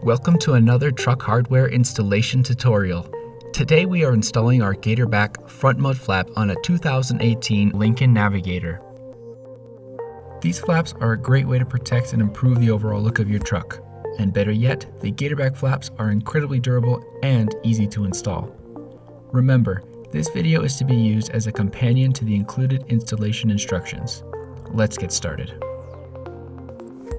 Welcome to another truck hardware installation tutorial. Today we are installing our Gatorback front mud flap on a 2018 Lincoln Navigator. These flaps are a great way to protect and improve the overall look of your truck. And better yet, the Gatorback flaps are incredibly durable and easy to install. Remember, this video is to be used as a companion to the included installation instructions. Let's get started.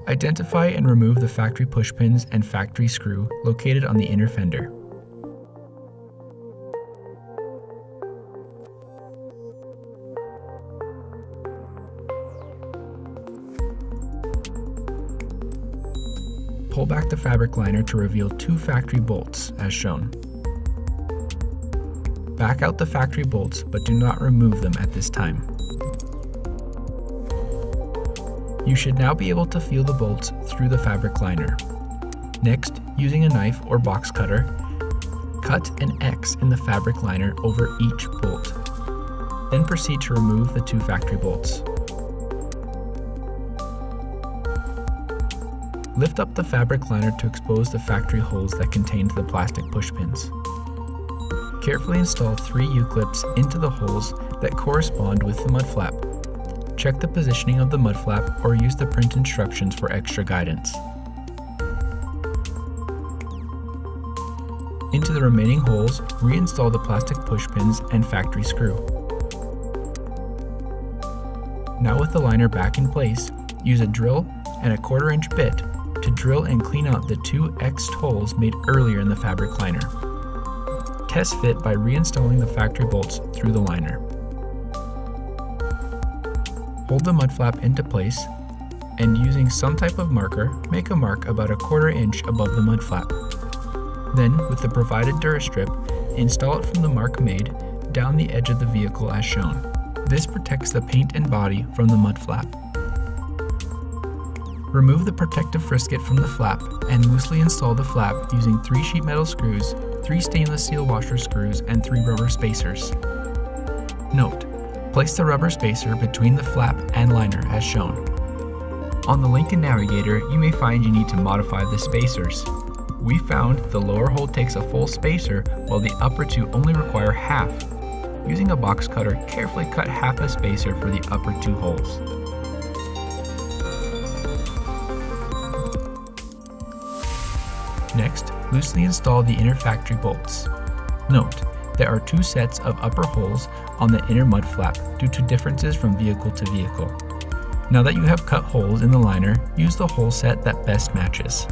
Identify and remove the factory push pins and factory screw located on the inner fender. Pull back the fabric liner to reveal two factory bolts, as shown. Back out the factory bolts, but do not remove them at this time. You should now be able to feel the bolts through the fabric liner. Next, using a knife or box cutter, cut an X in the fabric liner over each bolt. Then proceed to remove the two factory bolts. Lift up the fabric liner to expose the factory holes that contained the plastic push pins. Carefully install 3 U-clips into the holes that correspond with the mud flap. Check the positioning of the mud flap or use the print instructions for extra guidance. Into the remaining holes, reinstall the plastic push pins and factory screw. Now with the liner back in place, use a drill and a 1/4 inch bit to drill and clean out the 2 X'd holes made earlier in the fabric liner. Test fit by reinstalling the factory bolts through the liner. Hold the mud flap into place, and using some type of marker, make a mark about a 1/4 inch above the mud flap. Then, with the provided Durastrip, install it from the mark made down the edge of the vehicle as shown. This protects the paint and body from the mud flap. Remove the protective frisket from the flap and loosely install the flap using 3 sheet metal screws, 3 stainless steel washer screws, and 3 rubber spacers. Note: place the rubber spacer between the flap and liner as shown. On the Lincoln Navigator, you may find you need to modify the spacers. We found the lower hole takes a full spacer while the upper 2 only require half. Using a box cutter, carefully cut half a spacer for the upper 2 holes. Next, loosely install the inner factory bolts. Note: there are 2 sets of upper holes on the inner mud flap due to differences from vehicle to vehicle. Now that you have cut holes in the liner, use the hole set that best matches.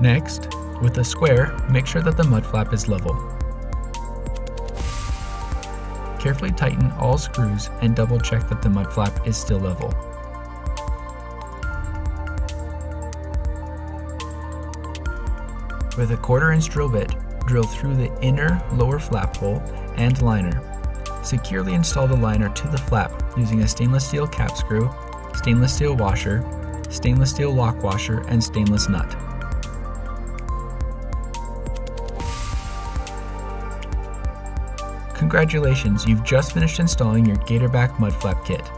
Next, with a square, make sure that the mud flap is level. Carefully tighten all screws and double check that the mud flap is still level. With a 1/4 inch drill bit, drill through the inner lower flap hole and liner. Securely install the liner to the flap using a stainless steel cap screw, stainless steel washer, stainless steel lock washer, and stainless nut. Congratulations, you've just finished installing your Gatorback mud flap kit.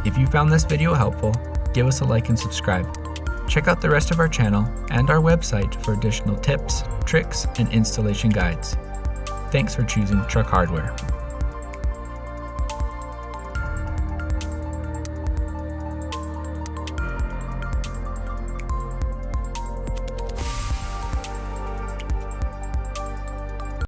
If you found this video helpful, give us a like and subscribe. Check out the rest of our channel and our website for additional tips, tricks, and installation guides. Thanks for choosing Truck Hardware.